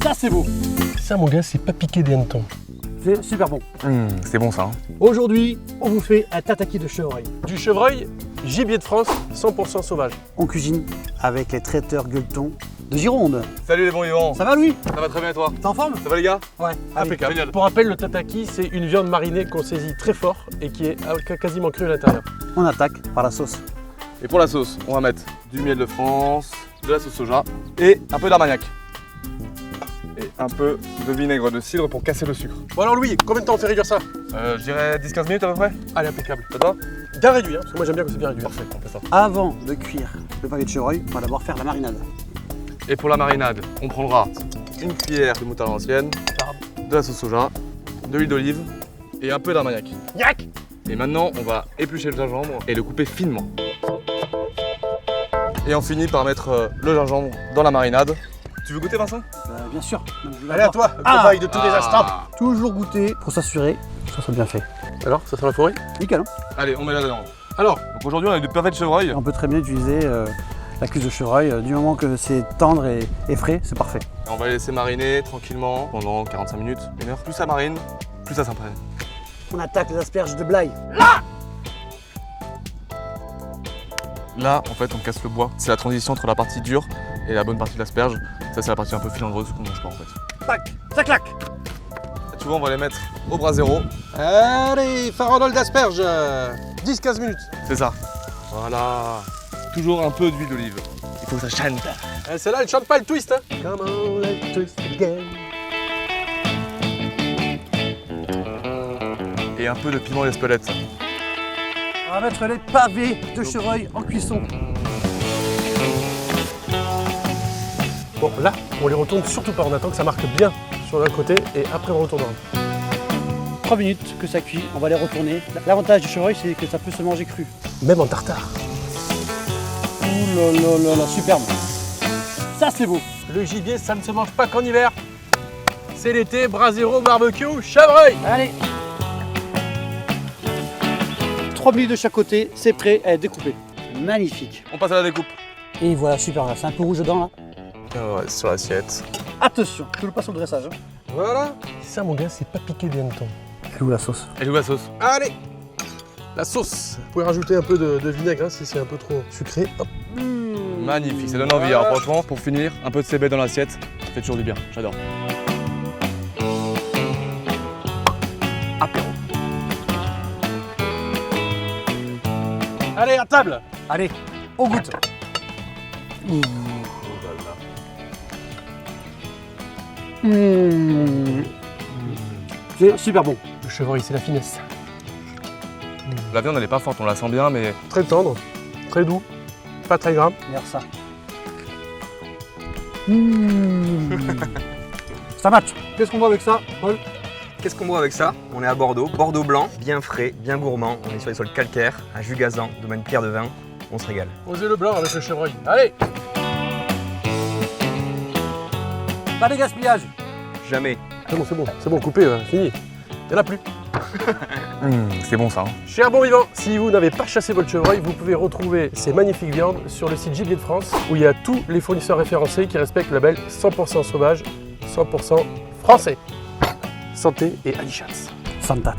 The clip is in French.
Ça c'est beau. Ça mon gars, c'est pas piqué des hannetons. C'est super bon. C'est bon ça. Hein. Aujourd'hui, on vous fait un tataki de chevreuil. Du chevreuil, gibier de France, 100% sauvage. On cuisine avec les traiteurs gueuletons de Gironde. Salut les bons vivants. Ça va Louis? Ça va très bien et toi? T'es en forme? Ça va les gars? Ouais. Impeccable. génial. Pour rappel, le tataki, c'est une viande marinée qu'on saisit très fort et qui est quasiment crue à l'intérieur. On attaque par la sauce. Et pour la sauce, on va mettre du miel de France, de la sauce soja et un peu d'armagnac. Et un peu de vinaigre de cidre pour casser le sucre. Bon alors Louis, combien de temps on fait réduire ça? Je dirais 10-15 minutes à peu près. Allez, impeccable. Ça te va? Bien réduit, hein, parce que moi j'aime bien que c'est bien réduit. Parfait, on fait ça. Avant de cuire le pavé de chevreuil, on va d'abord faire la marinade. Et pour la marinade, on prendra une cuillère de moutarde ancienne, de la sauce soja, de l'huile d'olive et un peu d'armagnac. Yak! Et maintenant, on va éplucher le gingembre et le couper finement. Et on finit par mettre le gingembre dans la marinade. Tu veux goûter Vincent? Bien sûr. Allez à toi, le Ah. cobaye de tous les instants. Toujours goûter pour s'assurer que ça soit bien fait. Alors, ça sent la forêt? Nickel, hein? Allez, on met là-dedans. Alors, Donc aujourd'hui, on a du pavé de chevreuil. On peut très bien utiliser la cuisse de chevreuil. Du moment que c'est tendre et frais, c'est parfait. On va les laisser mariner tranquillement pendant 45 minutes, 1 heure. Plus ça marine, plus ça s'imprègne. On attaque les asperges de Blaye. Là, en fait, on casse le bois. C'est la transition entre la partie dure et la bonne partie de l'asperge. Ça, c'est la partie un peu filandreuse qu'on mange pas en fait. Tac, ça claque. Tu vois, on va les mettre au bras zéro. allez, farandole d'asperges, 10-15 minutes. C'est ça. Voilà. Toujours un peu d'huile d'olive. Il faut que ça chante. Celle-là, elle chante pas le twist, hein. Come on, let's twist again. Et un peu de piment d'Espelette. On va mettre les pavés de chevreuil en cuisson. Bon, là, on les retourne surtout pas. On attend que ça marque bien sur l'un côté et après on retournera. 3 minutes que ça cuit, on va les retourner. L'avantage du chevreuil, c'est que ça peut se manger cru. Même en tartare. Ouh là là là là, superbe. Ça c'est beau. Le gibier, ça ne se mange pas qu'en hiver. C'est l'été, bras zéro, barbecue, chevreuil. Allez. 3 minutes de chaque côté, c'est prêt à être découpé. Magnifique. On passe à la découpe. Et voilà, super, là. C'est un peu rouge dedans là. Ouais, sur l'assiette. Attention, tu le passes sur le dressage. Hein. Voilà. Ça, mon gars, c'est pas piqué des hannetons. Elle où la sauce? Et où la sauce? Allez, la sauce. Vous pouvez rajouter un peu de vinaigre hein, si c'est un peu trop sucré. Hop. Magnifique, ça donne envie. Alors franchement, pour finir, un peu de cébet dans l'assiette, ça fait toujours du bien. J'adore. Apéro. Allez, à table. Allez, on goûte. C'est super bon. Le chevreuil, c'est la finesse. La viande, elle est pas forte, on la sent bien, mais Très tendre, très doux, pas très gras. Regarde ça. Ça match. Qu'est-ce qu'on voit avec ça, Paul? Qu'est-ce qu'on boit avec ça? On est à Bordeaux, Bordeaux blanc, bien frais, bien gourmand. On est sur les sols calcaires, un jus gazant, domaine Pierre de Vin. On se régale. Osez le blanc avec le chevreuil. Allez. Pas de gaspillage. Jamais. C'est bon, coupé, fini. Il n'y en a plus. c'est bon ça. Hein. Chers bons vivants, si vous n'avez pas chassé votre chevreuil, vous pouvez retrouver ces magnifiques viandes sur le site Gibier de France, où il y a tous les fournisseurs référencés qui respectent le label 100% sauvage, 100% français. Santé et allez chasse. Santat.